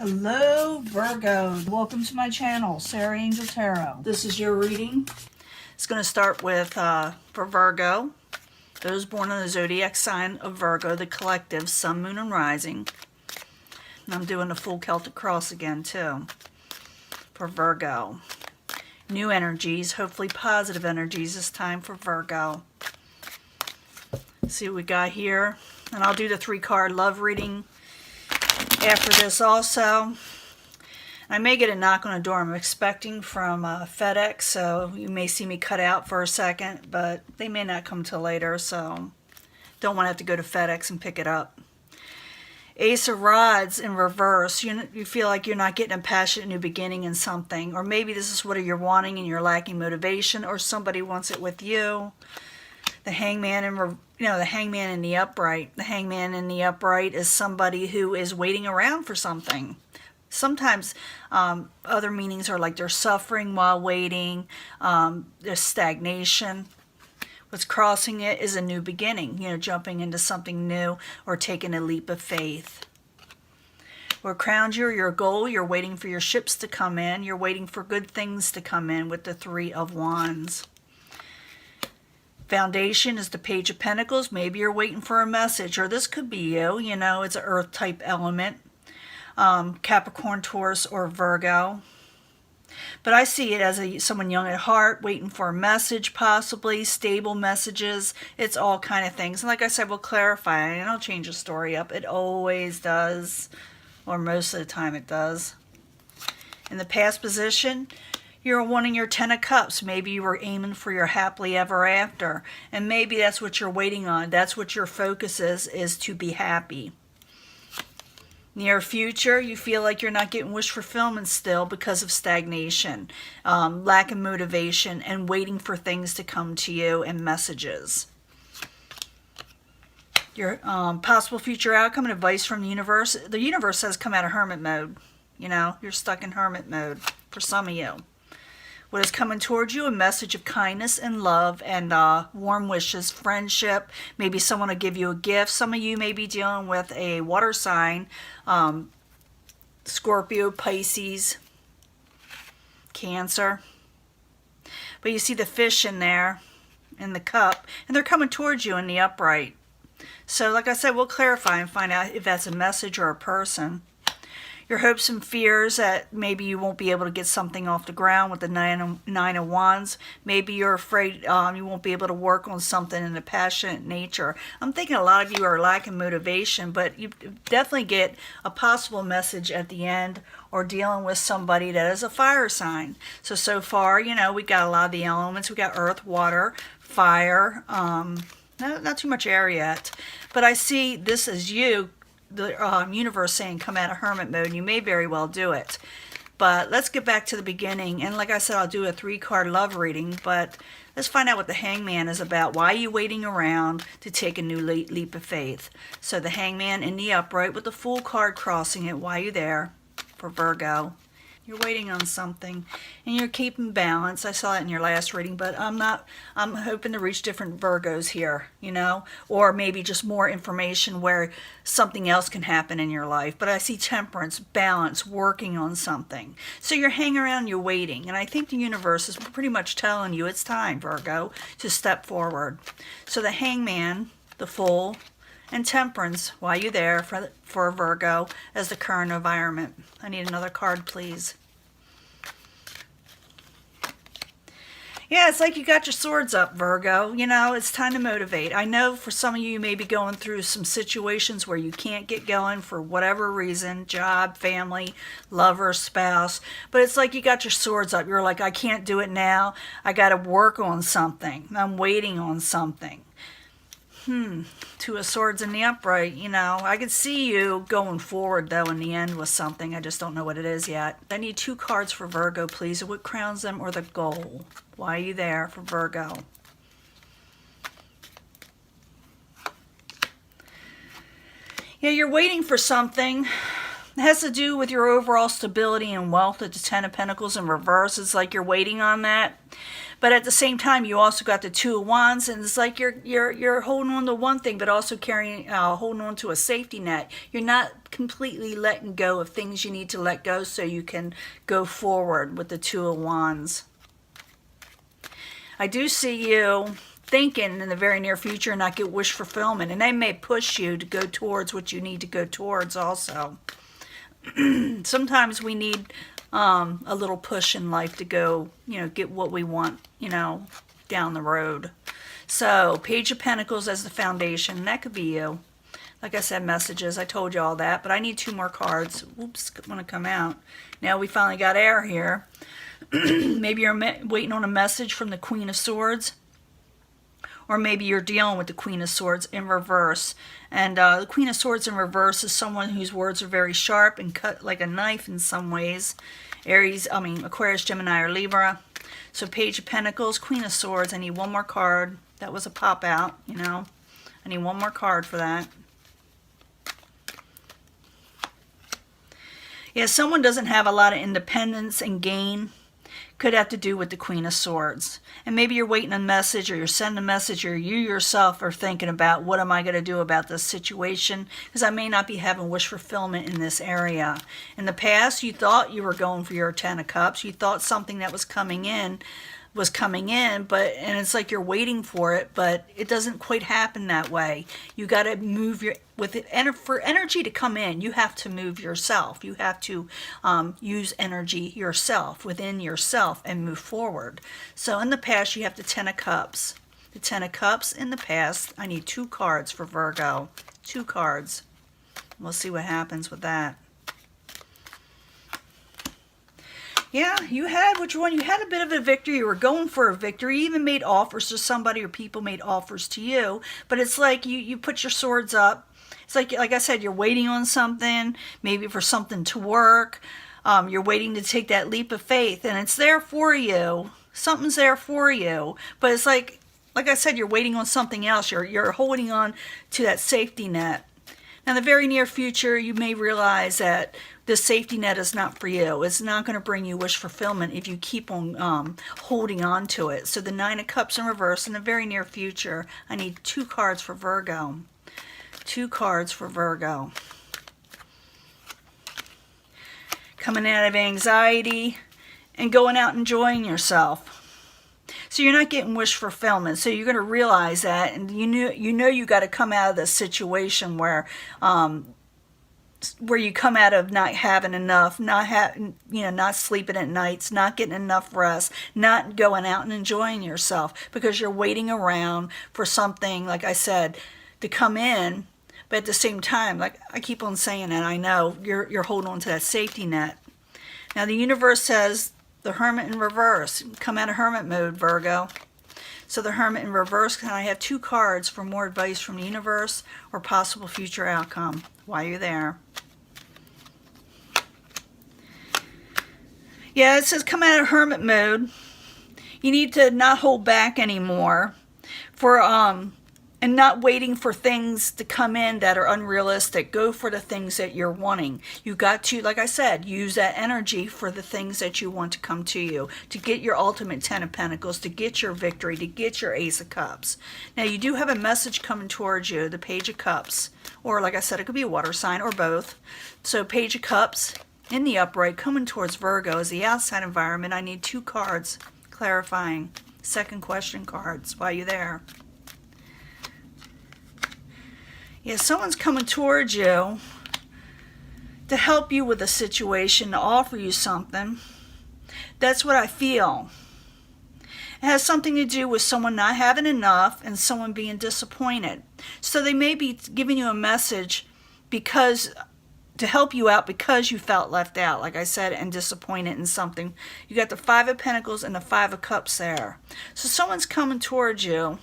Hello Virgo, welcome to my channel, Sarah Angel Tarot. This is your reading. It's going to start with for Virgo, those born in the zodiac sign of Virgo, the collective, sun, moon, and rising. And I'm doing the full Celtic cross again too for Virgo. New energies, hopefully positive energies this time for Virgo. See what we got here. And I'll do the 3-card love reading after this also. I may get a knock on the door. I'm expecting from FedEx, so you may see me cut out for a second, but they may not come till later, so don't want to have to go to FedEx and pick it up. Ace of Rods in reverse. You feel like you're not getting a passionate new beginning in something, or maybe this is what you're wanting and you're lacking motivation, or somebody wants it with you. The Hangman in the Hangman in the upright. The Hangman in the upright is somebody who is waiting around for something. Sometimes other meanings are like they're suffering while waiting. There's stagnation. What's crossing it is a new beginning. Jumping into something new or taking a leap of faith. What crowns you, your goal, you're waiting for your ships to come in. You're waiting for good things to come in with the 3 of Wands. Foundation is the Page of Pentacles. Maybe you're waiting for a message, or this could be you. It's an earth type element. Capricorn, Taurus, or Virgo. But I see it as someone young at heart, waiting for a message, possibly stable messages. It's all kind of things. And like I said, we'll clarify. I don't change the story up. It always does, or most of the time it does. In the past position, you're wanting your 10 of Cups. Maybe you were aiming for your happily ever after. And maybe that's what you're waiting on. That's what your focus is to be happy. Near future, you feel like you're not getting wish fulfillment still because of stagnation, lack of motivation, and waiting for things to come to you and messages. Your possible future outcome and advice from the universe. The universe says come out of hermit mode. You're stuck in hermit mode for some of you. What is coming towards you? A message of kindness and love and warm wishes, friendship. Maybe someone will give you a gift. Some of you may be dealing with a water sign, Scorpio, Pisces, Cancer. But you see the fish in there, in the cup, and they're coming towards you in the upright. So like I said, we'll clarify and find out if that's a message or a person. Your hopes and fears that maybe you won't be able to get something off the ground with the nine of Wands. Maybe you're afraid you won't be able to work on something in a passionate nature. I'm thinking a lot of you are lacking motivation, but you definitely get a possible message at the end, or dealing with somebody that is a fire sign. So far, we got a lot of the elements. We got earth, water, fire, not too much air yet. But I see this as you, the universe saying come out of hermit mode, and you may very well do it. But let's get back to the beginning, and like I said, I'll do a 3-card love reading, but let's find out what the Hangman is about. Why are you waiting around to take a new leap of faith? So the Hangman in the upright with the Fool card crossing it. Why are you there for Virgo? You're waiting on something, and you're keeping balance. I saw that in your last reading, but I'm hoping to reach different Virgos here, or maybe just more information where something else can happen in your life. But I see temperance, balance, working on something. So you're hanging around, you're waiting, and I think the universe is pretty much telling you it's time, Virgo, to step forward. So the Hangman, the Fool, and Temperance, why you there for Virgo as the current environment. I need another card, please. Yeah, it's like you got your swords up, Virgo. It's time to motivate. I know for some of you, you may be going through some situations where you can't get going for whatever reason, job, family, lover, spouse. But it's like you got your swords up. You're like, I can't do it now. I got to work on something. I'm waiting on something. 2 of Swords in the upright. I could see you going forward, though, in the end with something. I just don't know what it is yet. I need 2 cards for Virgo, please. What crowns them, or the goal? Why are you there for Virgo? Yeah, you're waiting for something. It has to do with your overall stability and wealth at the Ten of Pentacles in reverse. It's like you're waiting on that. But at the same time, you also got the Two of Wands, and it's like you're holding on to one thing, but also holding on to a safety net. You're not completely letting go of things you need to let go so you can go forward with the Two of Wands. I do see you thinking in the very near future not get wish fulfillment, and they may push you to go towards what you need to go towards also. Sometimes we need a little push in life to go, get what we want, down the road. So, Page of Pentacles as the foundation. That could be you. Like I said, messages. I told you all that, but I need 2 more cards. Oops, want to come out. Now we finally got air here. Maybe you're waiting on a message from the Queen of Swords. Or maybe you're dealing with the Queen of Swords in reverse. And the Queen of Swords in reverse is someone whose words are very sharp and cut like a knife in some ways. Aquarius, Gemini, or Libra. So Page of Pentacles, Queen of Swords. I need 1 more card. That was a pop out, I need 1 more card for that. Yeah, someone doesn't have a lot of independence and gain. Could have to do with the Queen of Swords. And maybe you're waiting a message, or you're sending a message, or you yourself are thinking about, what am I going to do about this situation? Because I may not be having wish fulfillment in this area. In the past, you thought you were going for your 10 of Cups. You thought something that was coming in, and it's like you're waiting for it, but it doesn't quite happen that way. You got to move for energy to come in. You have to move yourself. You have to use energy yourself, within yourself, and move forward. So in the past, you have the 10 of Cups. The 10 of Cups in the past. I need 2 cards for Virgo. 2 cards. We'll see what happens with that. Yeah, you had what you want. You had a bit of a victory. You were going for a victory. You even made offers to somebody, or people made offers to you. But it's like you put your swords up. It's like I said, you're waiting on something, maybe for something to work. You're waiting to take that leap of faith, and it's there for you. Something's there for you. But it's like I said, you're waiting on something else. You're holding on to that safety net. Now, in the very near future, you may realize that this safety net is not for you. It's not going to bring you wish fulfillment if you keep on holding on to it. So the 9 of Cups in reverse in the very near future. I need 2 cards for Virgo. 2 cards for Virgo. Coming out of anxiety and going out enjoying yourself. So you're not getting wish fulfillment. So you're going to realize that, and you got to come out of this situation where you come out of not having enough, not sleeping at nights, not getting enough rest, not going out and enjoying yourself, because you're waiting around for something, like I said, to come in. But at the same time, like I keep on saying, and I know you're holding on to that safety net. Now the universe says the Hermit in reverse. Come out of hermit mode, Virgo. So the Hermit in reverse. Can I have 2 cards for more advice from the universe or possible future outcome while you're there? Yeah, it says come out of hermit mode. You need to not hold back anymore and not waiting for things to come in that are unrealistic. Go for the things that you're wanting. You got to, like I said, use that energy for the things that you want to come to you, to get your ultimate 10 of Pentacles, to get your victory, to get your Ace of Cups. Now, you do have a message coming towards you, the Page of Cups, or like I said, it could be a water sign or both. So Page of Cups in the upright coming towards Virgo is the outside environment. I need 2 cards clarifying second question cards while you're there. Yeah, someone's coming towards you to help you with a situation, to offer you something. That's what I feel. It has something to do with someone not having enough and someone being disappointed. So they may be giving you a message to help you out because you felt left out, like I said, and disappointed in something. You got the 5 of Pentacles and the 5 of Cups there. So someone's coming towards you,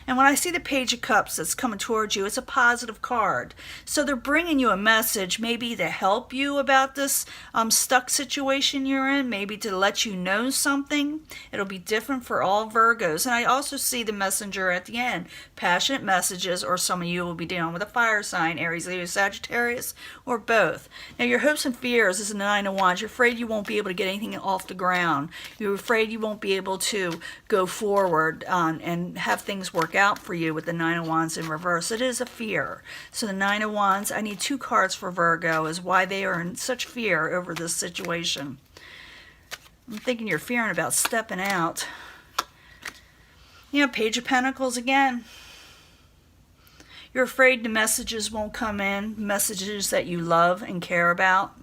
And when I see the Page of Cups that's coming towards you, it's a positive card. So they're bringing you a message, maybe to help you about this stuck situation you're in, maybe to let you know something. It'll be different for all Virgos. And I also see the messenger at the end, passionate messages, or some of you will be dealing with a fire sign, Aries, Leo, Sagittarius, or both. Now your hopes and fears is a 9 of Wands. You're afraid you won't be able to get anything off the ground. You're afraid you won't be able to go forward and have things work out for you with the 9 of Wands in reverse. It is a fear. So the 9 of Wands, I need 2 cards for Virgo, is why they are in such fear over this situation. I'm thinking you're fearing about stepping out. You know, Page of Pentacles again. You're afraid the messages won't come in, messages that you love and care about.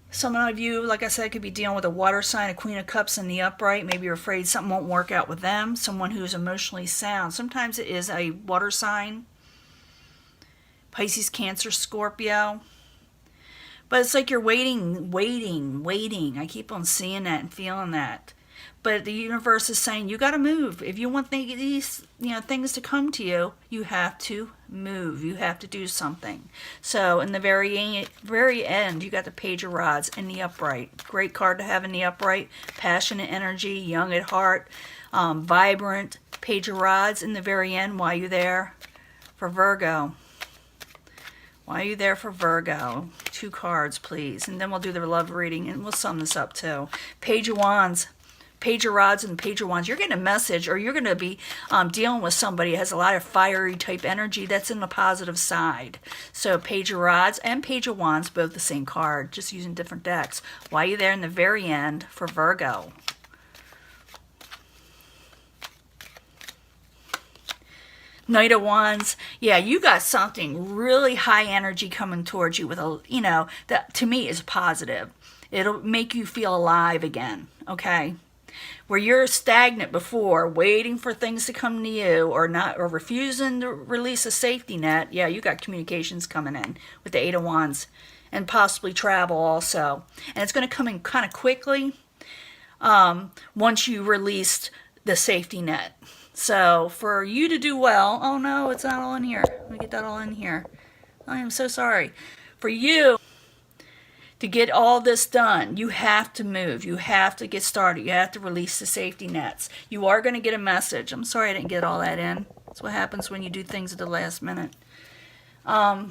Some of you, like I said, could be dealing with a water sign, a Queen of Cups in the upright. Maybe you're afraid something won't work out with them. Someone who's emotionally sound. Sometimes it is a water sign. Pisces, Cancer, Scorpio. But it's like you're waiting. I keep on seeing that and feeling that. But the universe is saying you got to move. If you want these, things to come to you, you have to move. You have to do something. So in the very end, you got the Page of Rods in the upright. Great card to have in the upright. Passionate energy, young at heart, vibrant. Page of Rods in the very end. Why are you there? For Virgo. Why are you there for Virgo? 2 cards, please. And then we'll do the love reading, and we'll sum this up too. Page of Wands. Page of Rods and Page of Wands. You're getting a message, or you're going to be dealing with somebody who has a lot of fiery type energy. That's in the positive side. So Page of Rods and Page of Wands, both the same card, just using different decks. Why are you there in the very end for Virgo? Knight of Wands. Yeah, you got something really high energy coming towards you with that to me is positive. It'll make you feel alive again, okay? Where you're stagnant before, waiting for things to come to you, or refusing to release a safety net. Yeah, you got communications coming in with the 8 of Wands, and possibly travel also. And it's going to come in kind of quickly once you released the safety net. So for you to do well, oh no, it's not all in here. Let me get that all in here. I am so sorry. For you to get all this done, you have to move. You have to get started. You have to release the safety nets. You are going to get a message. I'm sorry I didn't get all that in. That's what happens when you do things at the last minute. Let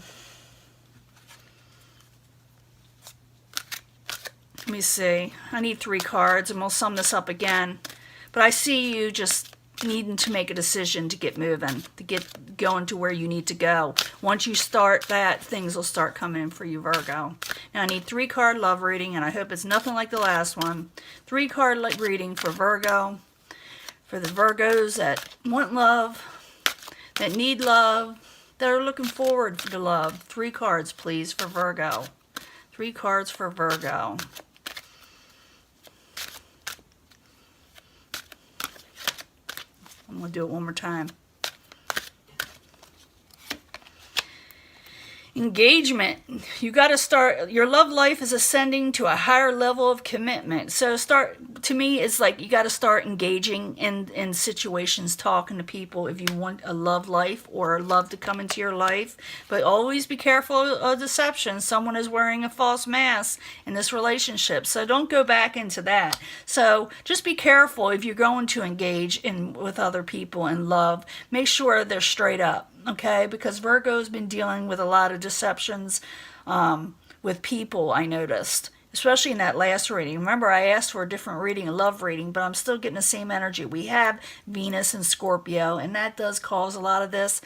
me see. I need 3 cards, and we'll sum this up again. But I see you just needing to make a decision to get moving, to get going to where you need to go. Once you start that, things will start coming in for you, Virgo. Now I need 3 card love reading, and I hope it's nothing like the last one. 3 card reading for Virgo, for the Virgos that want love, that need love, that are looking forward to love. 3 cards, please, for Virgo. 3 cards for Virgo. I'm going to do it one more time. Engagement. You got to start, your love life is ascending to a higher level of commitment. So to me, it's like you got to start engaging in situations, talking to people if you want a love life or love to come into your life. But always be careful of deception. Someone is wearing a false mask in this relationship. So don't go back into that. So just be careful if you're going to engage with other people in love. Make sure they're straight up. Okay, because Virgo's been dealing with a lot of deceptions with people, I noticed. Especially in that last reading. Remember, I asked for a different reading, a love reading, but I'm still getting the same energy. We have Venus and Scorpio, and that does cause a lot of this.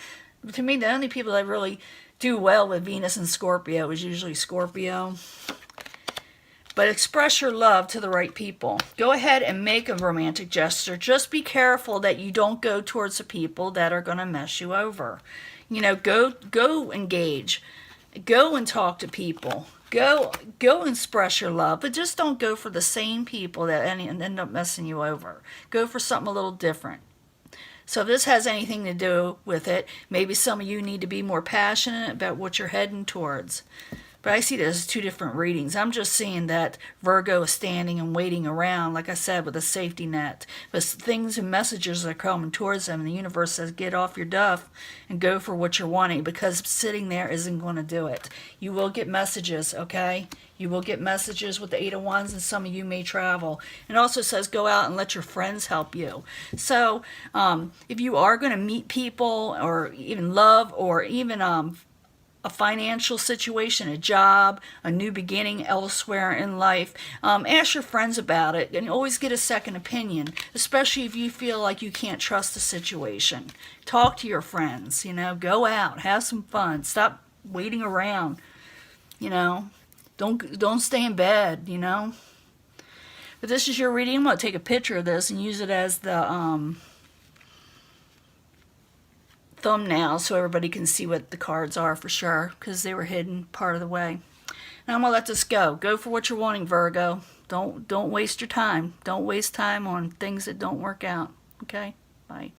To me, the only people that really do well with Venus and Scorpio is usually Scorpio. But express your love to the right people. Go ahead and make a romantic gesture. Just be careful that you don't go towards the people that are going to mess you over. Go engage. Go and talk to people. Go express your love. But just don't go for the same people that end up messing you over. Go for something a little different. So if this has anything to do with it, maybe some of you need to be more passionate about what you're heading towards. But I see this as two different readings. I'm just seeing that Virgo is standing and waiting around, like I said, with a safety net. But things and messages are coming towards them, and the universe says, get off your duff and go for what you're wanting, because sitting there isn't going to do it. You will get messages, okay? You will get messages with the Eight of Wands, and some of you may travel. It also says go out and let your friends help you. So if you are going to meet people, or even love, or even a financial situation, a job, a new beginning elsewhere in life, ask your friends about it, and always get a second opinion, especially if you feel like you can't trust the situation. Talk to your friends, go out, have some fun, stop waiting around, don't stay in bed, But this is your reading. I'm going to take a picture of this and use it as the thumbnail so everybody can see what the cards are for sure, because they were hidden part of the way. Now I'm going to let this go. Go for what you're wanting, Virgo. Don't waste your time. Don't waste time on things that don't work out. Okay? Bye.